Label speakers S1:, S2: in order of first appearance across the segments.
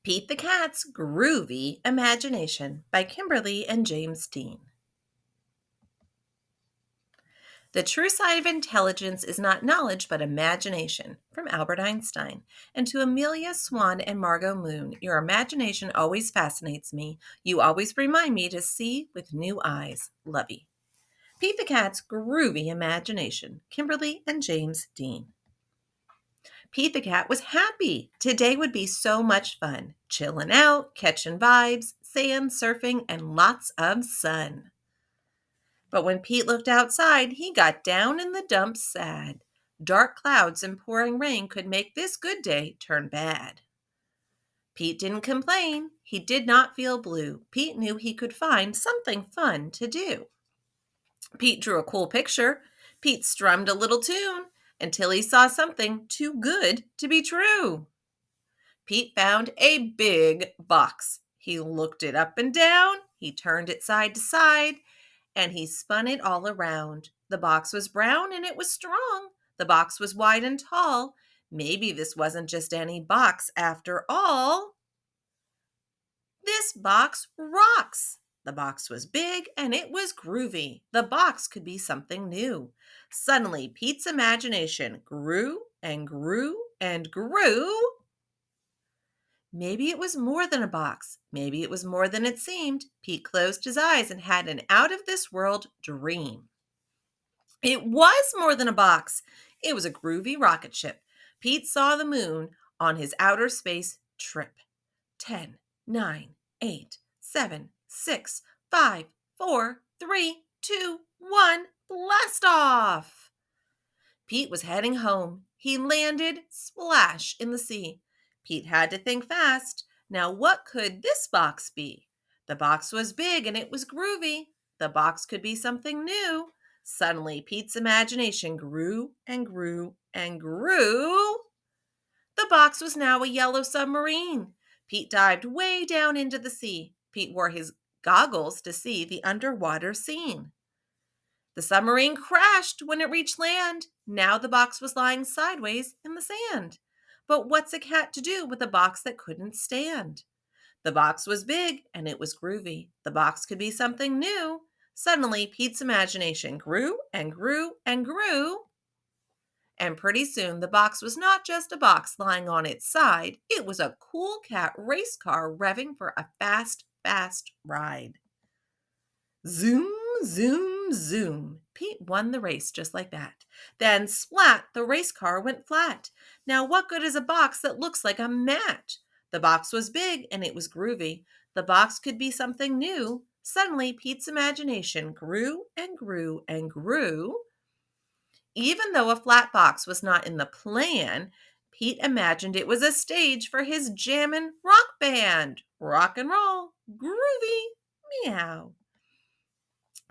S1: Pete the Cat's Groovy Imagination by Kimberly and James Dean. The true side of intelligence is not knowledge but imagination, from Albert Einstein. And to Amelia Swan and Margot Moon, your imagination always fascinates me. You always remind me to see with new eyes. Lovey. Pete the Cat's Groovy Imagination, Kimberly and James Dean. Pete the Cat was happy. Today would be so much fun. Chilling out, catching vibes, sand, surfing, and lots of sun. But when Pete looked outside, he got down in the dumps sad. Dark clouds and pouring rain could make this good day turn bad. Pete didn't complain. He did not feel blue. Pete knew he could find something fun to do. Pete drew a cool picture. Pete strummed a little tune until he saw something too good to be true. Pete found a big box. He looked it up and down. He turned it side to side, and he spun it all around. The box was brown and it was strong. The box was wide and tall. Maybe this wasn't just any box after all. This box rocks. The box was big and it was groovy. The box could be something new. Suddenly, Pete's imagination grew and grew and grew. Maybe it was more than a box. Maybe it was more than it seemed. Pete closed his eyes and had an out-of-this-world dream. It was more than a box. It was a groovy rocket ship. Pete saw the moon on his outer space trip. 10, 9, 8, 7, 6, 5, 4, 3, 2, 1, blast off! Pete was heading home. He landed splash in the sea. Pete had to think fast. Now, what could this box be? The box was big and it was groovy. The box could be something new. Suddenly, Pete's imagination grew and grew and grew. The box was now a yellow submarine. Pete dived way down into the sea. Pete wore his goggles to see the underwater scene. The submarine crashed when it reached land. Now the box was lying sideways in the sand. But what's a cat to do with a box that couldn't stand? The box was big and it was groovy. The box could be something new. Suddenly, Pete's imagination grew and grew and grew. And pretty soon, the box was not just a box lying on its side. It was a cool cat race car revving for a fast, fast ride. Zoom, zoom, zoom. Pete won the race just like that. Then splat, the race car went flat. Now what good is a box that looks like a mat? The box was big and it was groovy. The box could be something new. Suddenly, Pete's imagination grew and grew and grew. Even though a flat box was not in the plan, Pete imagined it was a stage for his jammin' rock band. Rock and roll, groovy, meow.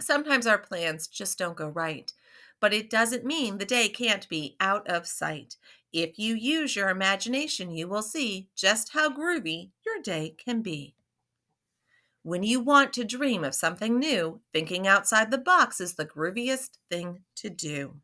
S1: Sometimes our plans just don't go right, but it doesn't mean the day can't be out of sight. If you use your imagination, you will see just how groovy your day can be. When you want to dream of something new, thinking outside the box is the grooviest thing to do.